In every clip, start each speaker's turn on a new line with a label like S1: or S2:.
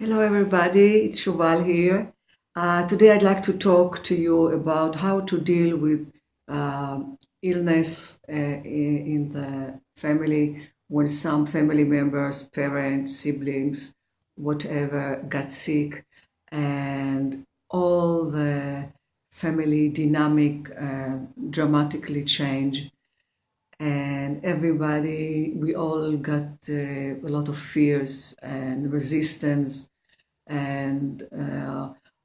S1: Hello everybody, it's Shoval here. Today I'd like to talk to you about how to deal with illness in the family when some family members, parents, siblings, whatever, got sick, and all the family dynamic dramatically change. And everybody, we all got a lot of fears and resistance and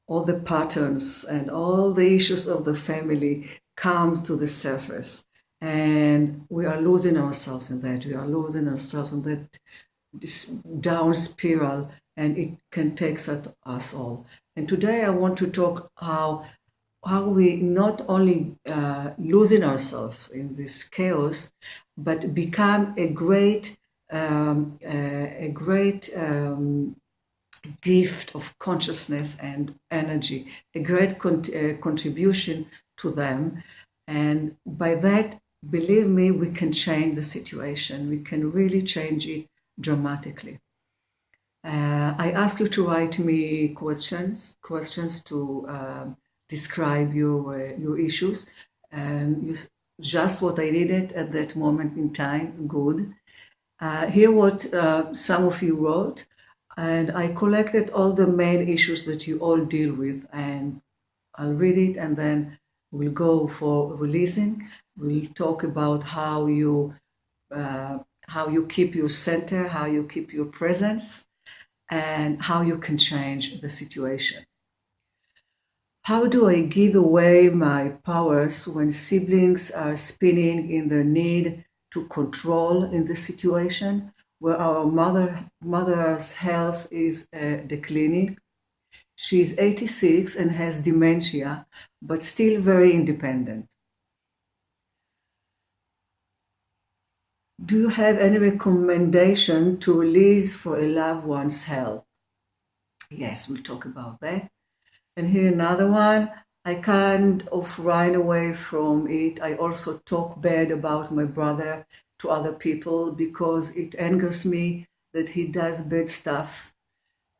S1: all the patterns and all the issues of the family come to the surface. And we are losing ourselves in that. We are losing ourselves in that this down spiral, and it can take us all. And today I want to talk how we not only losing ourselves in this chaos, but become a great gift of consciousness and energy, a great contribution to them. And by that, believe me, we can change the situation. We can really change it dramatically. I ask you to write me questions to describe your issues, and just what I needed at that moment in time. Good. Hear what some of you wrote, and I collected all the main issues that you all deal with, and I'll read it, and then we'll go for releasing. We'll talk about how you keep your center, how you keep your presence, and how you can change the situation. How do I give away my powers when siblings are spinning in their need to control in the situation, where our mother's health is declining? She's 86 and has dementia, but still very independent. Do you have any recommendation to release for a loved one's health? Yes, we'll talk about that. And here another one. I kind of run away from it. I also talk bad about my brother to other people because it angers me that he does bad stuff.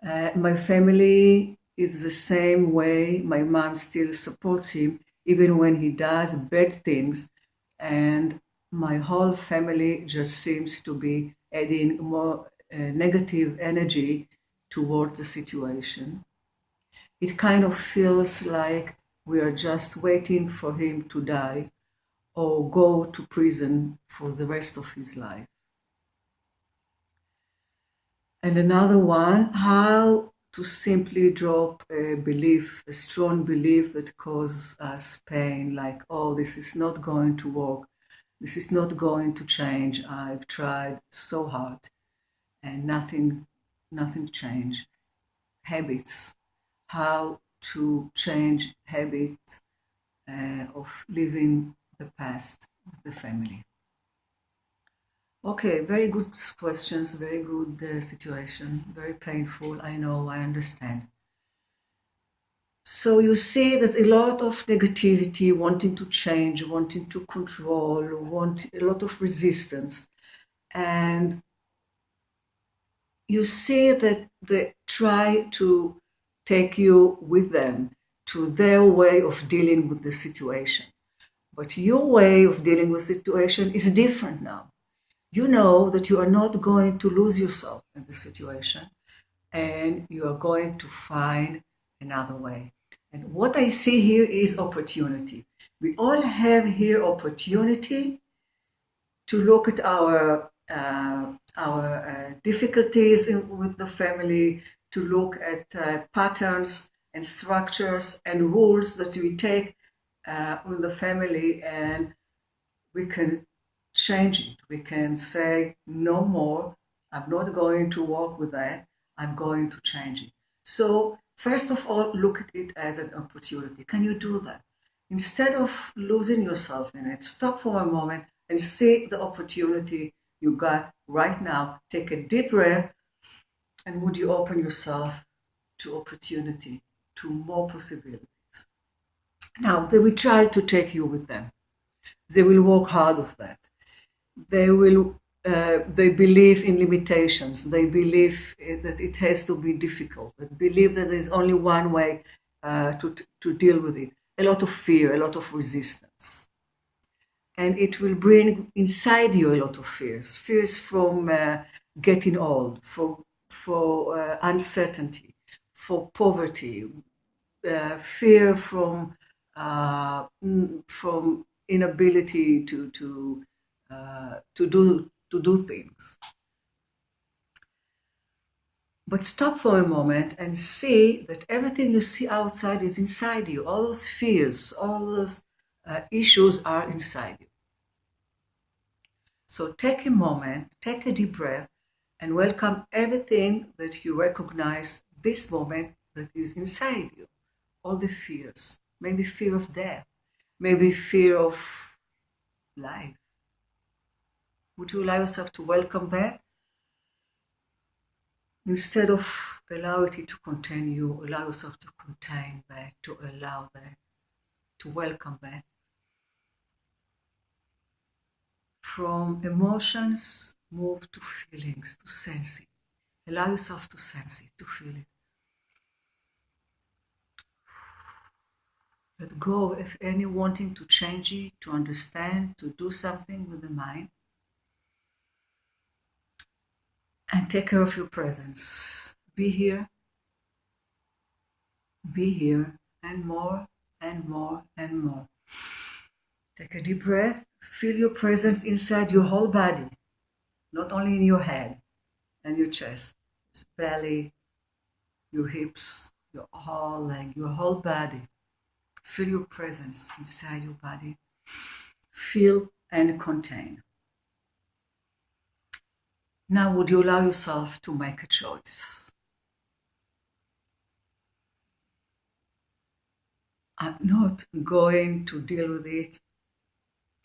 S1: My family is the same way. My mom still supports him even when he does bad things, and my whole family just seems to be adding more negative energy towards the situation. It kind of feels like we are just waiting for him to die or go to prison for the rest of his life. And another one, how to simply drop a belief, a strong belief that causes us pain, like, oh, this is not going to work. This is not going to change. I've tried so hard and nothing changed. Habits. How to change habits of living the past with the family. Okay, very good questions, very good situation, very painful. I know, I understand. So you see that a lot of negativity, wanting to change, wanting to control, want a lot of resistance. And you see that they try to take you with them to their way of dealing with the situation. But your way of dealing with the situation is different now. You know that you are not going to lose yourself in the situation, and you are going to find another way. And what I see here is opportunity. We all have here opportunity to look at our difficulties with the family, to look at patterns and structures and rules that we take with the family, and we can change it. We can say, no more, I'm not going to work with that, I'm going to change it. So first of all, look at it as an opportunity. Can you do that? Instead of losing yourself in it, stop for a moment and see the opportunity you got right now. Take a deep breath, and would you open yourself to opportunity, to more possibilities? Now, they will try to take you with them. They will work hard with that. They will they believe in limitations. They believe that it has to be difficult. They believe that there is only one way to deal with it. A lot of fear, a lot of resistance. And it will bring inside you a lot of fears. Fears from getting old, for uncertainty, for poverty, fear from inability to do things. But stop for a moment and see that everything you see outside is inside you. All those fears, all those issues are inside you. So take a moment, take a deep breath, and welcome everything that you recognize this moment that is inside you. All the fears, maybe fear of death, maybe fear of life. Would you allow yourself to welcome that? Instead of allowing it to contain you, allow yourself to contain that, to allow that, to welcome that. From emotions, move to feelings, to sensing. Allow yourself to sense it, to feel it. Let go of any wanting to change it, to understand, to do something with the mind. And take care of your presence. Be here, and more, and more, and more. Take a deep breath. Feel your presence inside your whole body, not only in your head and your chest, your belly, your hips, your whole leg, your whole body. Feel your presence inside your body. Feel and contain. Now, would you allow yourself to make a choice? I'm not going to deal with it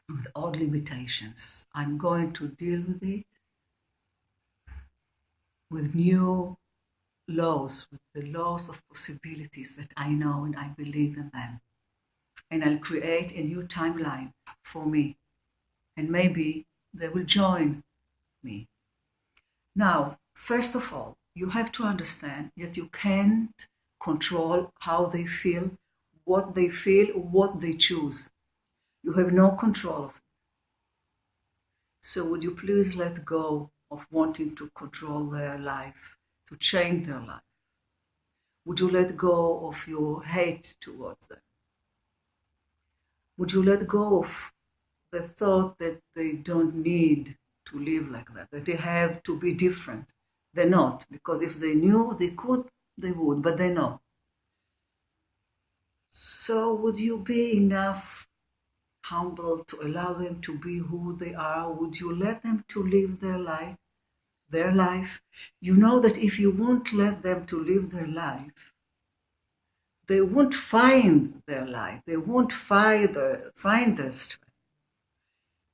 S1: with old limitations. I'm going to deal with it with new laws, with the laws of possibilities that I know and I believe in them. And I'll create a new timeline for me. And maybe they will join me. Now, first of all, you have to understand that you can't control how they feel, what they choose. You have no control of it. So would you please let go of wanting to control their life, to change their life? Would you let go of your hate towards them? Would you let go of the thought that they don't need to live like that they have to be different? They're not, because if they knew they could, they would, but they know. So would you be enough humble to allow them to be who they are? Would you let them to live their life? You know that if you won't let them to live their life, they won't find their life. They won't find their strength.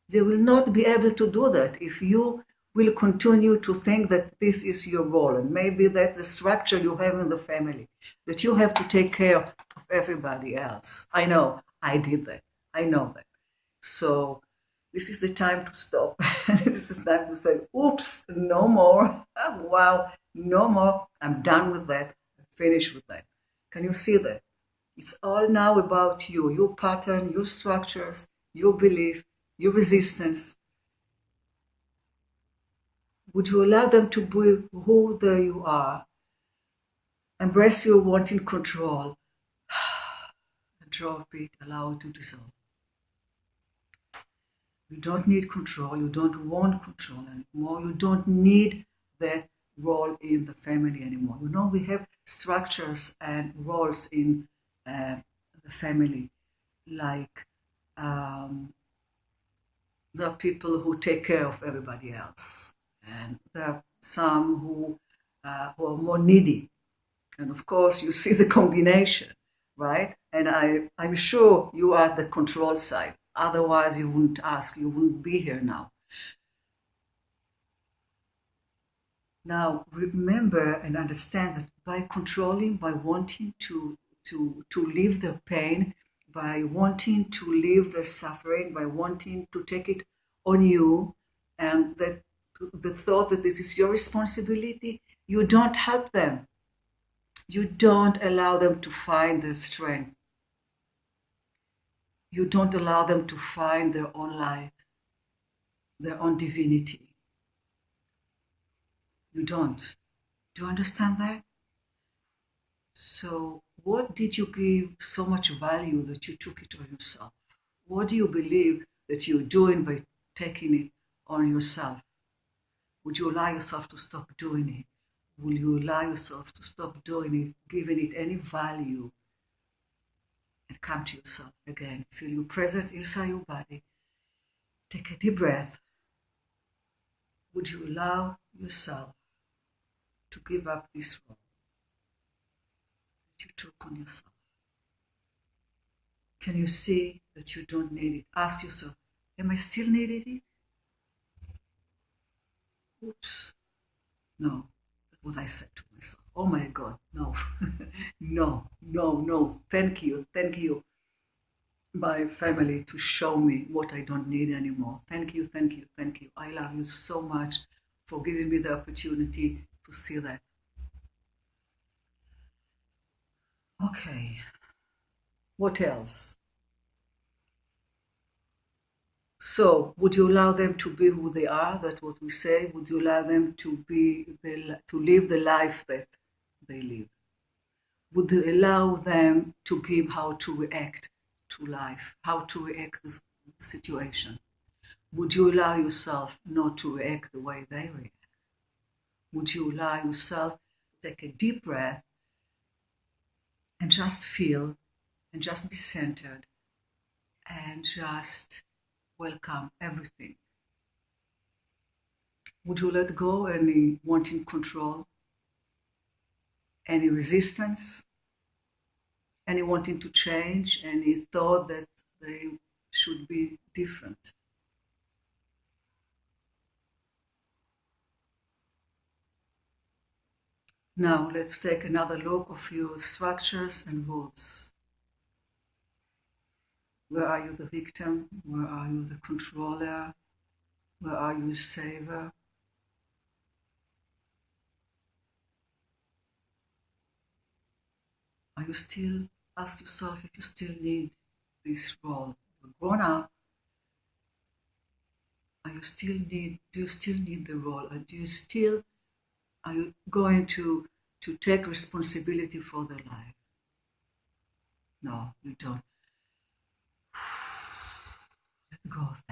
S1: They will not be able to do that if you will continue to think that this is your role, and maybe that's the structure you have in the family, that you have to take care of everybody else. I know, I did that. I know that. So this is the time to stop. This is time to say, oops, no more. Wow, no more. I'm done with that. I'm finished with that. Can you see that? It's all now about you, your pattern, your structures, your belief, your resistance. Would you allow them to be who they are? Embrace your wanting control. Drop it, allow it to dissolve. You don't need control, you don't want control anymore, you don't need that role in the family anymore. You know, we have structures and roles in the family, like there are people who take care of everybody else, and there are some who are more needy. And of course, you see the combination, right? And I'm sure you are the control side. Otherwise, you wouldn't ask, you wouldn't be here now. Now, remember and understand that by controlling, by wanting to leave the pain, by wanting to leave the suffering, by wanting to take it on you, and that to the thought that this is your responsibility, you don't help them. You don't allow them to find their strength. You don't allow them to find their own light, their own divinity. You don't. Do you understand that? So what did you give so much value that you took it on yourself? What do you believe that you're doing by taking it on yourself? Would you allow yourself to stop doing it? Will you allow yourself to stop doing it, giving it any value, and come to yourself again? Feel your presence inside your body. Take a deep breath. Would you allow yourself to give up this role that you took on yourself? Can you see that you don't need it? Ask yourself, am I still needing it? Oops. No. That's what I said to myself. Oh my God, no. no. Thank you. My family to show me what I don't need anymore. Thank you. I love you so much for giving me the opportunity to see that. Okay. What else? So, would you allow them to be who they are? That's what we say. Would you allow them to live the life that they live? Would you allow them to give how to react to life, how to react to the situation? Would you allow yourself not to react the way they react? Would you allow yourself to take a deep breath and just feel and just be centered and just welcome everything? Would you let go any wanting control, any resistance, any wanting to change, any thought that they should be different? Now let's take another look of your structures and rules. Where are you the victim? Where are you the controller? Where are you saver? Are you still, ask yourself if you still need this role. You're grown up. Do you still need the role? And are you going to take responsibility for their life? No, you don't. Let go of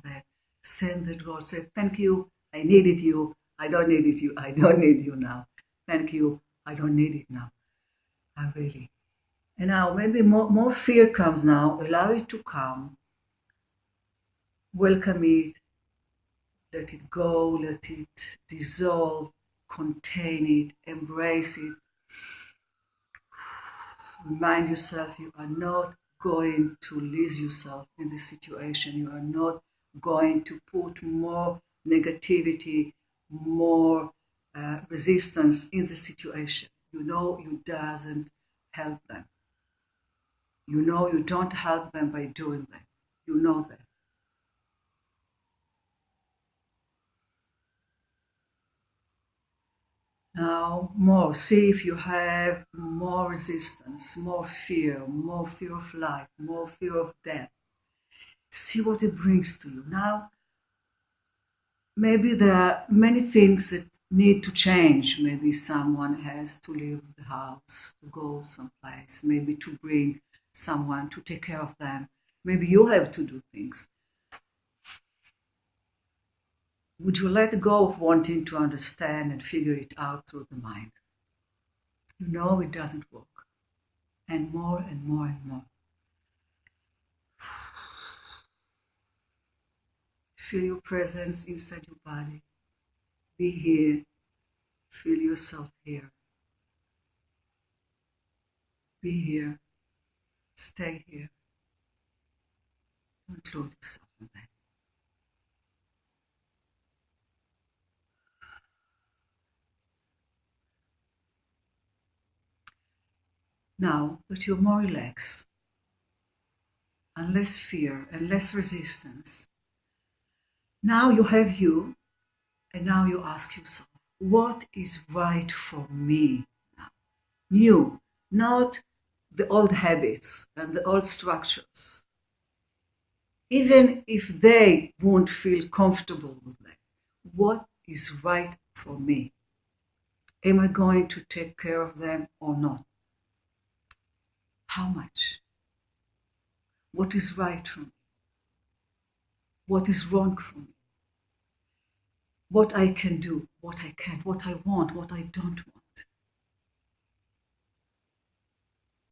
S1: that. Send it go. Say, thank you, I needed you. I don't need you. I don't need you now. Thank you, I don't need it now. I really. And now maybe more fear comes now. Allow it to come. Welcome it. Let it go. Let it dissolve. Contain it. Embrace it. Remind yourself you are not going to lose yourself in this situation. You are not going to put more negativity, more resistance in the situation. You know you doesn't help them. You know you don't help them by doing that. You know that. Now more, see if you have more resistance, more fear of life, more fear of death. See what it brings to you. Now, maybe there are many things that need to change. Maybe someone has to leave the house, to go someplace, maybe to bring someone to take care of them. Maybe you have to do things. Would you let go of wanting to understand and figure it out through the mind? You know it doesn't work. And more and more and more. Feel your presence inside your body. Be here. Feel yourself here. Be here. Stay here. Don't close yourself in that. Now that you're more relaxed and less fear and less resistance, now you have you And now you ask yourself, what is right for me now? New, not the old habits and the old structures. Even if they won't feel comfortable with that, what is right for me? Am I going to take care of them or not? How much? What is right for me? What is wrong for me? What I can do, what I can't, what I want, what I don't want.